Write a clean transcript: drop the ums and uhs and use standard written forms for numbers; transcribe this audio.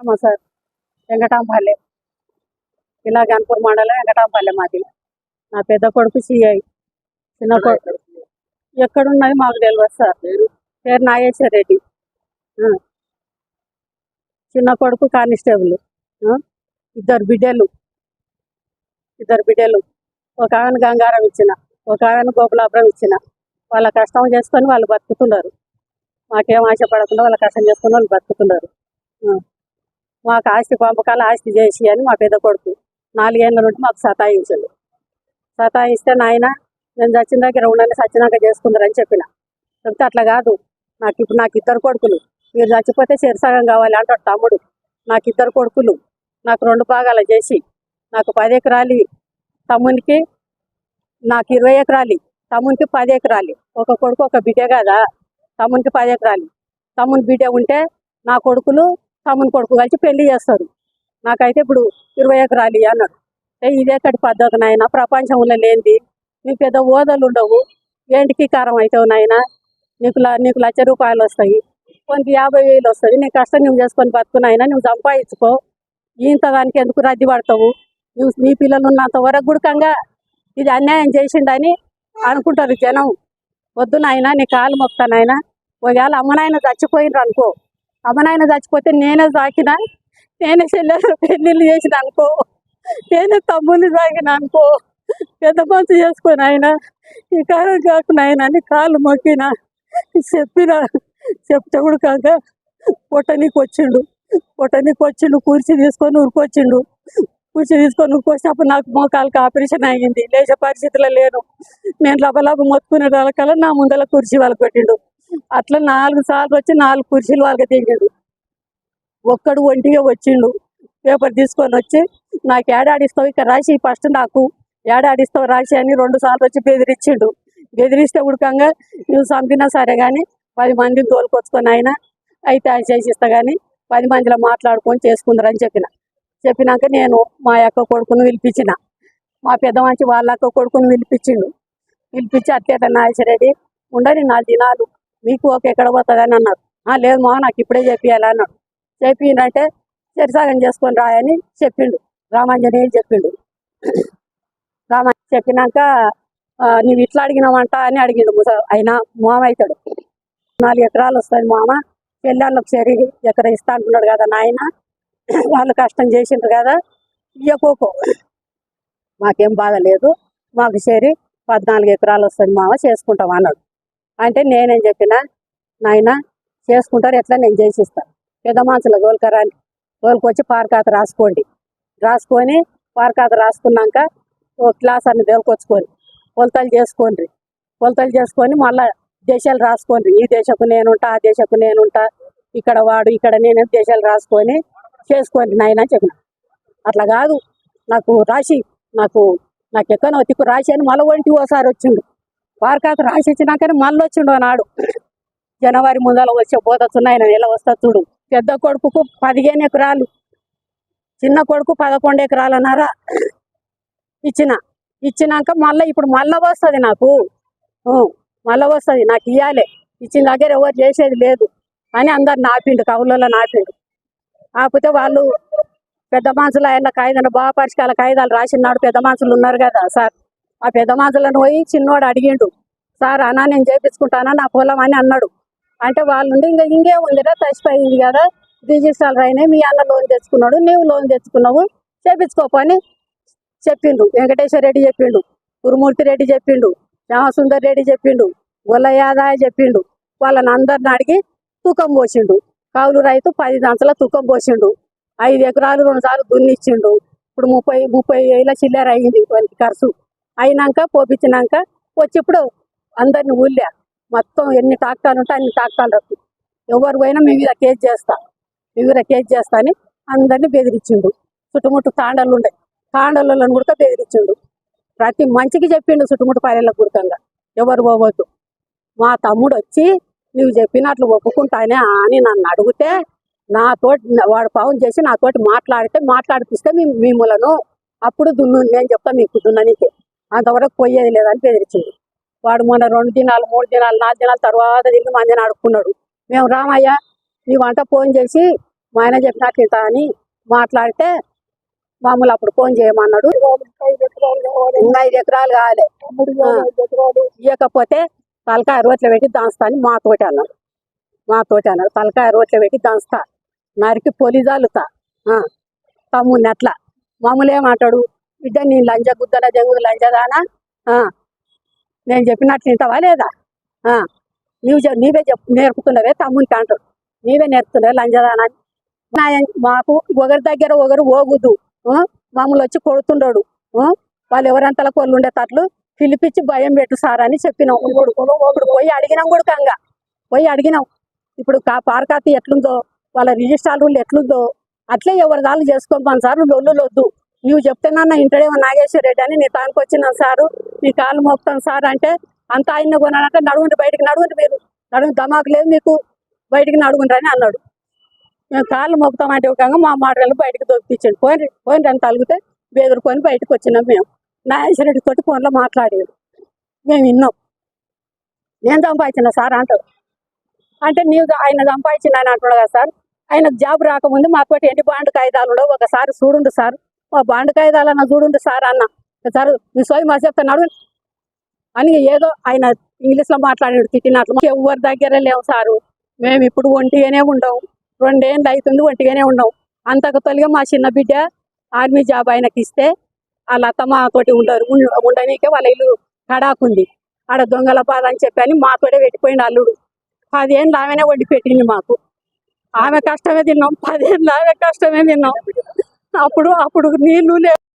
మా సార్ వెంకటాంపల్లె, ఇలా గన్పూర్ మండలం వెంకటాంపల్లె మాది. నా పెద్ద కొడుకు సిఐ, చిన్న కొడుకు ఎక్కడున్నది మాకు తెలియదు సార్. పేరు నాగేశ్వర రెడ్డి. చిన్న కొడుకు కానిస్టేబుల్. ఇద్దరు బిడ్డలు ఒక ఆమెను గంగారం ఇచ్చిన, ఒక ఆమెను గోపులాపురం ఇచ్చిన. వాళ్ళ కష్టం చేసుకొని వాళ్ళు బతుకుతున్నారు. మాకేం ఆశపడకుండా వాళ్ళ కష్టం చేసుకొని వాళ్ళు బతుకుతున్నారు. మాకు ఆస్తి పంపకాలు ఆస్తి చేసి అని మా పెద్ద కొడుకు 4 ఏళ్ళ నుండి మాకు సతాయించాడు. సతాయిస్తే నాయన నేను చచ్చిన దగ్గర ఉండండి, చచ్చినాక చేసుకుందరని చెప్పిన. చెప్తే అట్లా కాదు, నాకు ఇద్దరు కొడుకులు, మీరు చచ్చిపోతే సగం కావాలి అంటాడు తమ్ముడు. నాకు ఇద్దరు కొడుకులు, నాకు 2 భాగాలు చేసి నాకు 10 ఎకరాలు, తమ్మునికి నాకు 20 ఎకరాలు, తమ్మునికి 10 ఎకరాలు. ఒక కొడుకు ఒక బిడ్డ కదా, తమ్మునికి 10 ఎకరాలు. తమ్ముని బిడ్డ ఉంటే నా కొడుకులు తమ్ముని కొడుకు కలిసి పెళ్లి చేస్తారు. నాకైతే ఇప్పుడు 20 ఎకరాలు అన్నాడు. ఇదేకటి పద్ధతి నాయన, ప్రపంచంలో లేనిది. నీకు పెద్ద ఓదలు ఉండవు, ఏంటికి కారం అవుతావు నాయన. నీకు ₹1,00,000 వస్తాయి, కొంత 50,000 వస్తుంది. నీ కష్టం నువ్వు చేసుకొని బతుకున్నాయినా, నువ్వు సంపాదించుకో. ఇంతదానికి ఎందుకు రద్దీ పడతావు? నువ్వు నీ పిల్లలు ఉన్నంత వరకు గుడకంగా ఇది అన్యాయం చేసిండని అనుకుంటారు జనం. వద్దు నాయన, నీ కాలు మొక్తానాయన. ఒకవేళ అమ్మనాయన చచ్చిపోయినరు అనుకో, అమ్మనాయన చచ్చిపోతే నేనే సాకినా, నేనే చెల్లెలు పెళ్ళిళ్ళు చేసిన అనుకో, నేనే తమ్ముని సాగిన అనుకో, పెద్ద మనసు చేసుకొని ఆయన ఈ కాలం కాకుండా ఆయన అని కాళ్ళు మొక్కిన చెప్తే కూడా కాక పొట్టనీకి వచ్చిండు. కుర్చీ తీసుకొని ఉరికొచ్చినప్పుడు నాకు మోకాలకు ఆపరేషన్ అయ్యింది, లేచే పరిస్థితిలో లేను. నేను లబలబ మొత్తుకునే వాళ్ళకల్లా నా ముందర కుర్చీ వాళ్ళకి పెట్టిండు. అట్లా 4 సార్లు వచ్చి 4 కుర్చీలు వాళ్ళకి దిగిండు. ఒక్కడు ఒంటిగా వచ్చిండు, పేపర్ తీసుకొని వచ్చి నాకు ఏడాడిస్తావు ఇక రాసి, ఫస్ట్ నాకు ఏడాడిస్తావు రాసి అని 2 సార్లు వచ్చి బెదిరించిండు. బెదిరిస్తే ఉడకంగా నువ్వు చంపినా సరే కానీ 10 మందిని తోలుకొచ్చుకొని ఆయన అయితే ఆయన చేసిస్తా కానీ 10 మందిలో మాట్లాడుకొని చేసుకుందరని చెప్పినాక నేను మా అక్క కొడుకును పిలిపించిన, మా పెద్ద మంచి వాళ్ళ అక్క కొడుకును పిలిపించి అట్లా నాగేశ్వరరెడ్డి ఉండని 4 దినాలు మీకు ఓకే ఎక్కడ పోతుందని అన్నారు. లేదు మా నాకు ఇప్పుడే చెప్పియాలి అన్నాడు. చెప్పిందంటే సరిసాగం చేసుకొని రాయని చెప్పిండు. రామాంజనేయులు చెప్పిండు. చెప్పినాక నువ్వు ఇట్లా అడిగినావంట అని అడిగిండు. అయినా మామ అవుతాడు. 4 ఎకరాలు వస్తుంది మామ, పెళ్ళాళ్ళకి సరి ఎకరా ఇస్తా అంటున్నాడు కదా నాయన, వాళ్ళు కష్టం చేసిండ్రు కదా, ఇయ్యకోకో మాకేం బాధ లేదు, మాకు సరి 14 ఎకరాలు వస్తుంది మామ, చేసుకుంటాం అన్నాడు. అంటే నేనేం చెప్పినా, నాయన చేసుకుంటారు ఎట్లా, నేను చేసిస్తాను. పెద్ద మనుషుల తోలుకొచ్చి పార్కాత రాసుకొని పార్కాత రాసుకున్నాక ఓ క్లాస్ అన్ని తోలుకొచ్చుకొని కొలతలు చేసుకొని మళ్ళీ దేశాలు రాసుకోండి. ఈ దేశకు నేనుంటా, ఆ దేశకు నేనుంటా, ఇక్కడ వాడు ఇక్కడ నేను దేశాలు రాసుకొని చేసుకోండి నాయన చెప్పిన. అట్లా కాదు, నాకు రాసి నాకు ఎక్కనో తిక్కు రాసి అని మళ్ళీ ఓసారి వచ్చిండు. పార్కాత రాసి ఇచ్చినాకనే మళ్ళీ వచ్చిండు అన్నాడు. జనవరి ముందర వచ్చే పోతున్నాయి, ఆయన ఎలా వస్తా చూడు. పెద్ద కొడుకుకు 15 ఎకరాలు, చిన్న కొడుకు 11 ఎకరాలన్నారా ఇచ్చినాక ఇప్పుడు మళ్ళీ వస్తుంది నాకు, నాకు ఇవ్వాలి. ఇచ్చిన దగ్గర ఎవరు చేసేది లేదు అని అందరు నాపిండు, కవులలో నాపిండు. కాకపోతే వాళ్ళు పెద్ద మనుషులు ఆయన కాయిదాలు బాగా పరిష్కాల కాయిదాలు రాసినాడు. పెద్ద మనుషులు ఉన్నారు కదా సార్, ఆ పెద్ద మనుషులను పోయి చిన్నోడు అడిగిండు, సార్ అన్నా నేను చేయించుకుంటానా నా పొలం అని అన్నాడు. అంటే వాళ్ళు ఇంకేముందిరా, తచ్చిపోయింది కదా, రిజిస్ట్రాలు అయినాయి, మీ అన్న లోన్ తెచ్చుకున్నాడు, నీవు లోన్ తెచ్చుకున్నావు, చేయించుకోపని చెప్పిండు. వెంకటేశ్వర రెడ్డి చెప్పిండు, గురుమూర్తి రెడ్డి చెప్పిండు, శ్యామసుందర్ రెడ్డి చెప్పిండు, గొల్లయాదాయ చెప్పిండు. వాళ్ళని అందరిని అడిగి తూకం పోసిండు. కౌలు రైతు 10 సంవత్సరాల తూకం పోసిండు. 5 ఎకరాలు 2 సార్లు దున్నిచ్చిండు. ఇప్పుడు 30,000 చిల్లర అయింది ఖర్చు. అయినాక పోపించినాక వచ్చి ఇప్పుడు అందరిని ఊళ్ళే మొత్తం ఎన్ని టాక్టాలు ఉంటే అన్ని టాక్టాలు రద్దు, ఎవరు పోయినా మీ మీద కేసు చేస్తా అని అందరినీ బెదిరించిండు. చుట్టుముట్టు తాండలు ఉండే, తాండలను కూడా బెదిరించిండు. ప్రతి మంచికి చెప్పిండు చుట్టుముట్టు పల్లెలకు గుర్తంగా ఎవరు పోవద్దు. మా తమ్ముడు వచ్చి నువ్వు చెప్పినట్లు ఒప్పుకుంటానే అని నన్ను అడిగితే, వాడు పవన్ చేసి నాతోటి మాట్లాడిపిస్తే మిమ్మలను అప్పుడు నేను చెప్తాను మీకు దున్ననికి, అంతవరకు పోయేది లేదని బెదిరించిండు. వాడు మొన్న 2 దినాలు 3 దినాలు 4 దినాల తర్వాత తిరిగి మందిని అడుక్కున్నాడు. మేము రామయ్య నీ వంట ఫోన్ చేసి మా ఆయన చెప్పినట్లు ఇంత అని మాట్లాడితే మామూలు అప్పుడు ఫోన్ చేయమన్నాడు. ఇంకా 5 ఎకరాలు కావాలి, ఇవ్వకపోతే తలకాయ రోట్లో పెట్టి దంచుతా అని మాతోటి అన్నాడు. తలకాయ రోట్లో పెట్టి దంచుతా, నరికి పొలి జల్లుతా తమ్ముడిని అట్లా. మామూలు ఏమంటాడు, బిడ్డ నీ లంజ గుద్దల జంగుడు లంజదానా, నేను చెప్పినట్లు వింటావా లేదా, నీవే నేర్పుతున్నవే తమ్మునికి అంటాడు. నీవే నేర్పుతున్నావే లంజదానా. మాకు ఒకరి దగ్గర ఒకరు పోగుద్దు, మామూలు వచ్చి కొడుతుండడు. వాళ్ళు ఎవరంతలా కొళ్ళు ఉండేటట్లు పిలిపించి భయం పెట్టు సార్ అని చెప్పినాం. ఇప్పుడు పోయి అడిగినాం కూడా, ఇప్పుడు పారకాతి ఎట్లుందో, వాళ్ళ రిజిస్ట్రార్ రూల్ ఎట్లుందో అట్లే ఎవరి దాళ్ళు చేసుకోమని సార్, లొల్లులు వద్దు. నువ్వు చెప్తున్నాన్న ఇంటడేమో నాగేశ్వర రెడ్డి అని నీ తానికి వచ్చినాను సారు, నీ కాళ్ళు మోపుతాను సార్ అంటే అంత ఆయన కొనాలంటే నడుగుండి బయటికి నడుగుండి, మీరు నడుగు దమాకు లేదు మీకు, బయటికి నడుగుండ్రు అని అన్నాడు. మేము కాళ్ళు మోపుతామంటే ఒక మా మాటలు బయటకు దొరికించండి, పోయిన అని తలిగితే బెదిరుకొని బయటకు వచ్చినాం. మేము నాగేశ్వర రెడ్డి తోటి ఫోన్లో మాట్లాడేది మేము విన్నాం. నేను సంపాదించిన సార్ అంటాడు. అంటే నీవు ఆయన సంపాదించిన ఆయన అంటున్నాడు కదా సార్, ఆయనకు జాబ్ రాకముందు మాతోటి ఎన్ని బాండ్ కాగితాలు ఉండవు, ఒకసారి చూడుండు సార్, మా బాండ్ కాగితాలన్నా చూడుండు సార్ అన్న. సార్ మీ సోయి మా చెప్తున్నాడు అని ఏదో ఆయన ఇంగ్లీష్లో మాట్లాడాడు తిట్టినట్లు. ఎవరి దగ్గర లేవు సారు, మేము ఇప్పుడు ఒంటిగానే ఉండవు, 2 ఏళ్ళు అవుతుంది ఒంటిగానే ఉండవు. అంతకు తొలిగా మా చిన్న బిడ్డ ఆర్మీ జాబ్ ఆయనకి ఇస్తే వాళ్ళ అత్తమ్మతోటి ఉండనీకే వాళ్ళ ఇల్లు కడాకుంది, ఆడ దొంగల బాధ అని చెప్పని మాతోటే పెట్టిపోయింది అల్లుడు. 10 ఏళ్ళు ఆమెనే వండి పెట్టింది మాకు, ఆమె కష్టమే తిన్నాం, 10 ఏళ్ళు ఆమె కష్టమే తిన్నాం. అప్పుడు నీళ్ళు